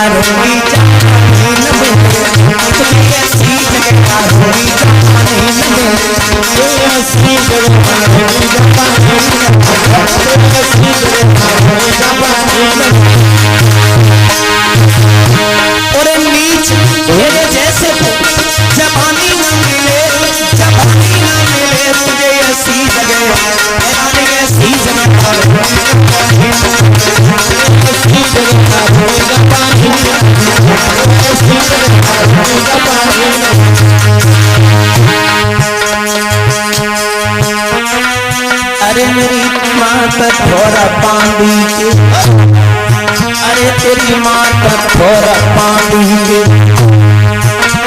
मारूंगी जान में, तुझे ऐसी जगह मारूंगी जान में, तुझे ऐसी जगह मारूंगी जान में, तुझे ऐसी जगह मारूंगी जान में। और नीच मेरे जैसे जवानी न मिले, जवानी न मिले तुझे ऐसी जगह, ऐसी जगह मारूंगी ऐसी जगह मारूंगी पानी, ऐसी जगह मारूंगी पानी। अरे मेरी माँ तो थोड़ा पानी के, अरे तेरी माँ तो थोड़ा पानी के,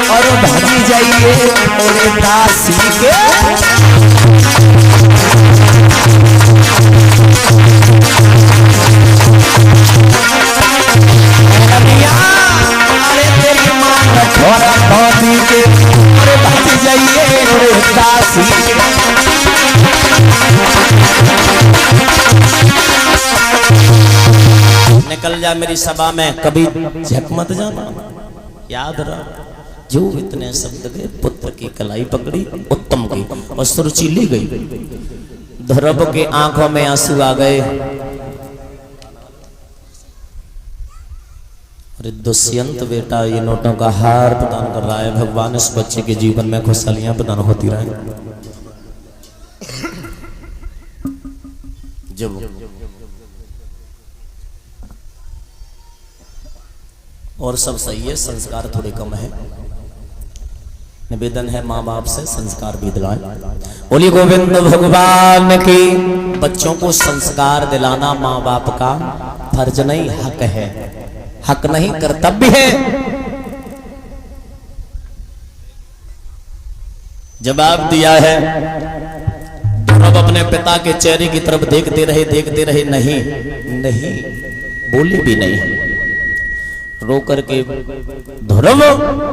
और भागी जाइए और दासी के। अरे तेरी माँ का थोड़ा पानी के, और भागी जाइए और दासी के। निकल जा मेरी सभा में, कभी झक मत जाना, याद रहा। जो इतने शब्द गए, पुत्र की कलाई पकड़ी उत्तम की और सुरुचि ली गई। ध्रुव के आंखों में आंसू आ गए। अरे दुष्यंत बेटा ये नोटों का हार प्रदान कर रहा है। भगवान इस बच्चे के जीवन में खुशहालियां प्रदान होती रहे। जब और सब सही है, संस्कार थोड़े कम है। निवेदन है माँ बाप से संस्कार भी दिलाएं। बोली गोविंद भगवान की। बच्चों को संस्कार दिलाना माँ बाप का फर्ज नहीं, हक है। हक नहीं, कर्तव्य है। जवाब दिया है। ध्रुव अपने पिता के चेहरे की तरफ देखते रहे, नहीं नहीं बोली भी नहीं। रो करके ध्रुव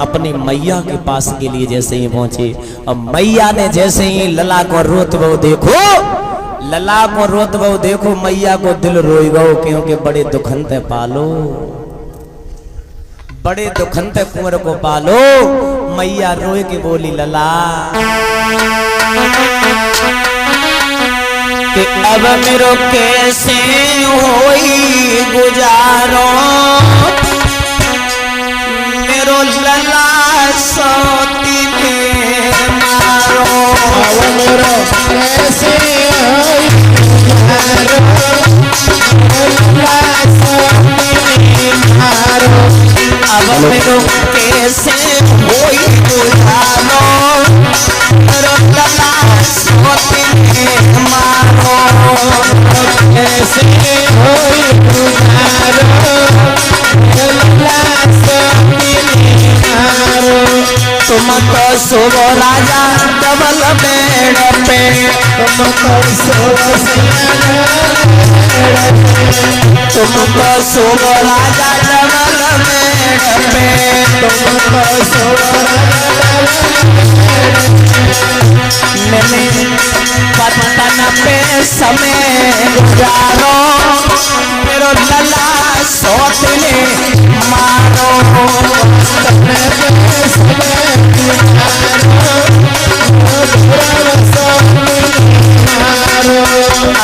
अपनी मैया के पास के लिए जैसे ही पहुंचे, अब मैया ने जैसे ही लला को रोत बहु देखो, लला को रोत बहु देखो, मैया को दिल रोई गो, क्योंकि बड़े दुखंत पालो, बड़े दुखंत कुंवर को पालो। मैया रोए के बोली लला कि अब मेरो कैसे होई गुजारो, मेरो लला सोती में मारो, अब मेरो कैसे होई गुजारो, लला सोती में मारो, अब मेरो कैसे होई गुजारो, मेरो लला सोती में मारो, कैसे होई गुजारो, लला सोती में मारो। तुम तो सोवो राजा डबल बेड पे, तुम तो सोवो तुम तो सोवो राजा डबल बेड पे, तुम तो सोवो मैंने पतन पे समय गुजारो, मेरो लला सोतने मारो,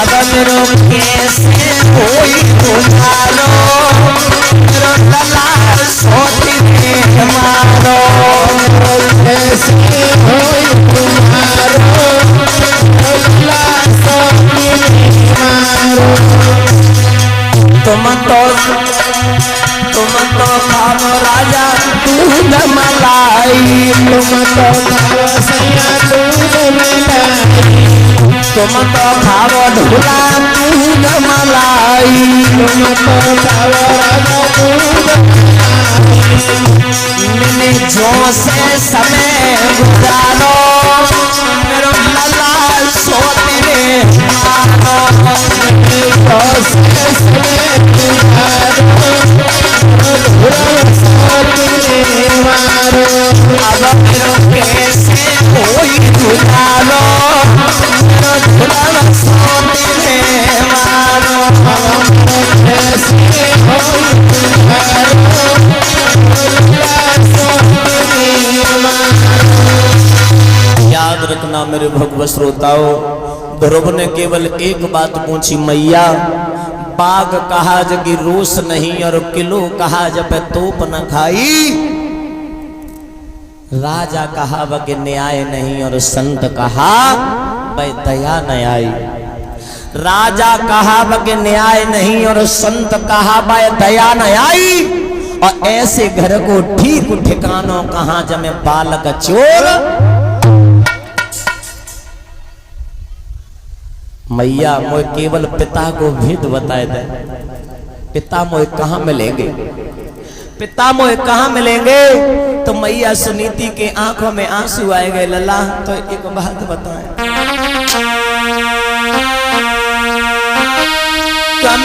अब मेरो कैसे होई गुजारो, मेरो लला सोतने मारो, कैसे होई गुजारो, लला सोतने मारो। तुम तो खाओ राजा दूध मलाई, तुम तो खाओ सैया दूध मलाई, तुम तो खाओ ढोला दूध मलाई, तुम तो खाओ राजा दूध मलाई। मैंने जो से समय गुजारो, मेरो लला सोते मारो, जो से समय गुजारो, मारो, अब मेरो कैसे होई गुजारो, मेरो लला सोते मारो, अब कैसे होई गुजारो, व श्रोताओं, ध्रुव ने केवल एक बात पूछी, मैया बाघ कहा जगी रोस नहीं और किलो कहा जब तोप न खाई, राजा कहा वह न्याय नहीं और संत कहा वह दया न आई। राजा कहा वह न्याय नहीं और संत कहा वह दया न आई, और ऐसे घर को ठीक ठिकानों कहां जमे बालक चोर। मैया मोए केवल पिता को भेद बताए दे, पिता मोए कहां मिलेंगे, पिता मोए कहां मिलेंगे। तो मैया सुनीति के आंखों में आंसू आए गए। लला तो एक बात बताए,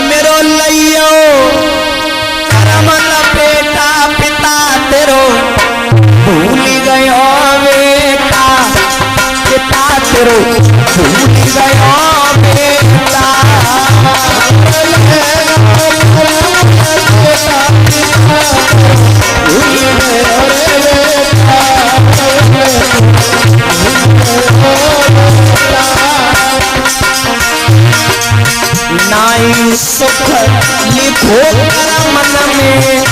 मेरो लइयो करम लपेटा पिता तेरो भूल गयो बेटा, पिता तेरो भूल गयो बेटा। नाई सुख लिखो मन में,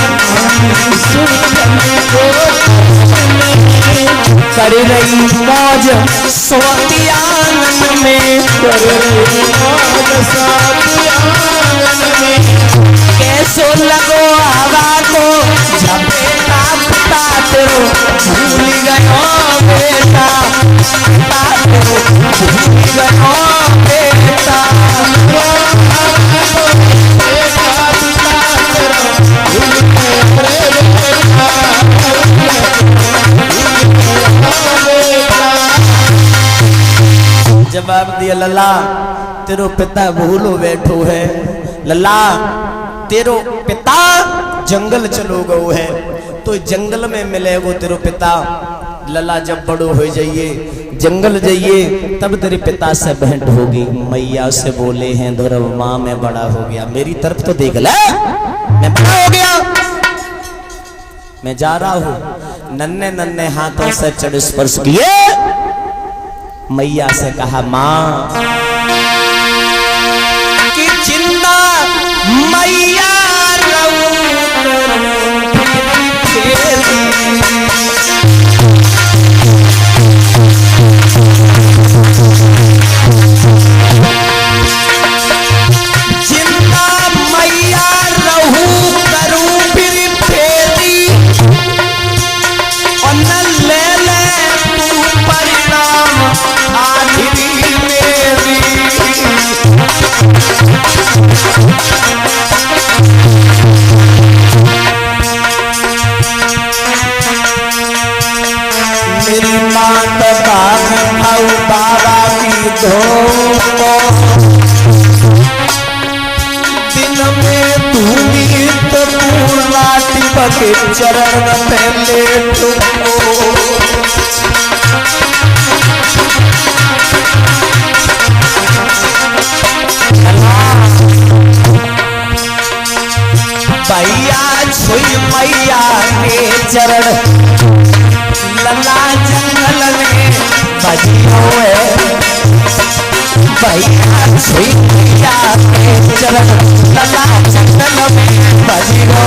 कर रही मौज सोती आंगन में, कर रही मौज सोती आंगन में। कैसो लगो हवा को झपेटा पिता तेरो भूल गयो बेटा, पिता तेरो भूल गयो बेटा। जवाब दिया, लला तेरो पिता भूलो बैठो है, लला तेरो पिता जंगल चलो गो है, तो जंगल में मिले वो तेरो पिता। लला जब बड़ो हो जाइए जंगल जाइए तब तेरे पिता से भेंट होगी। मैया से बोले हैं ध्रुव माँ मैं बड़ा हो गया, मेरी तरफ तो देख ले, मैं बड़ा हो गया, मैं जा रहा हूं। नन्हे नन्हे हाथों से चढ़ स्पर्श किए। मैया से कहा माँ कि जिंदा मैया बाबा की धो दिन में तू गीत पूर्णाटी बके चरण पहले तुमको। भैया छुई मैया के चरण लला जंगल में बजियो भैया छुई मैया के चरण लला जंगल में बजियो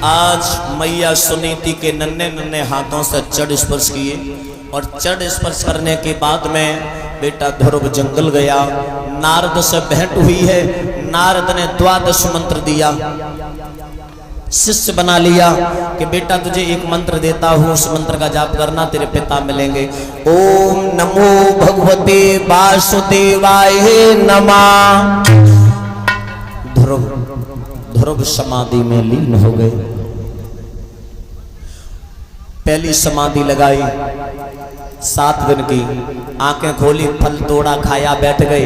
आज मैया सुनीति के नन्हे नन्हे हाथों से चढ़ स्पर्श किए और चढ़ स्पर्श करने के बाद में बेटा ध्रुव जंगल गया। नारद से भेंट हुई है। नारद ने द्वादश मंत्र दिया, शिष्य बना लिया कि बेटा तुझे एक मंत्र देता हूं, उस मंत्र का जाप करना, तेरे पिता मिलेंगे। ओम नमो भगवते वासुदेवाय नमः। ध्रुव समाधि में लीन हो गए। पहली समाधि लगाई 7 दिन की, आंखें खोली, फल तोड़ा, खाया, बैठ गए।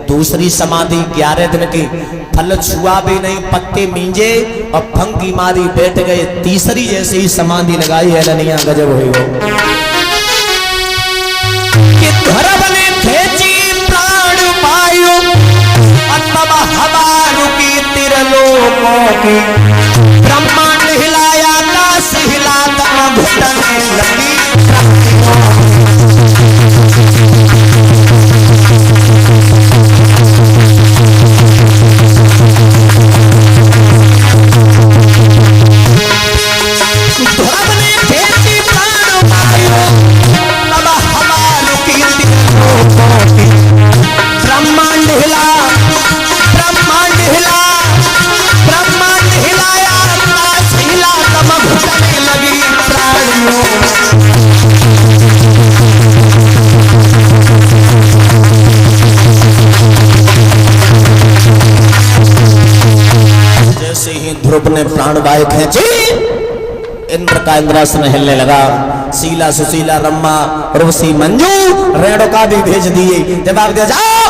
दूसरी समाधि 11 दिन की, फल छुआ भी नहीं, पत्ते मींजे और फंकी मारी, बैठ गए। तीसरी जैसे ही समाधि लगाई है लनिया गजब हुई हो कि ध्रुव ने खींची प्राण वायु और तब हवा रुकी। लोगों की, ब्रह्मांड हिलाया आकाश हिला तब घुटने लगी ध्रुव ने प्राणवायु खींची, इंद्र का इंद्रासन हिलने लगा। शीला सुशीला रम्मा उर्वशी मंजू रेणुका भी भेज दिए, जवाब दिया जाओ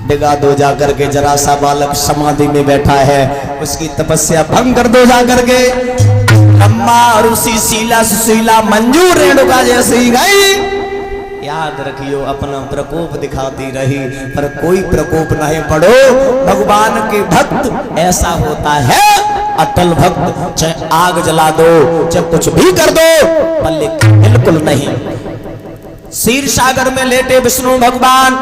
डिगा दो जाकर के, जरा सा बालक समाधि में बैठा है उसकी तपस्या भंग कर दो जाकर के। रम्मा उर्वशी शीला सुशीला मंजू रेणुका जैसे ही गई, याद रखियो अपना प्रकोप दिखाती रही पर कोई प्रकोप नहीं पड़ो। भगवान के भक्त ऐसा होता है अटल भक्त, चाहे आग जला दो चाहे कुछ भी कर दो पर बिल्कुल नहीं। क्षीर सागर में लेटे विष्णु भगवान,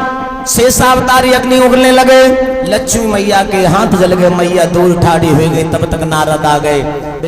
शेषावतारी अग्नि उगलने लगे, लक्ष्मी मैया के हाथ जल गए, मैया दूर ठाड़ी हुई गई, तब तक नारद आ गए।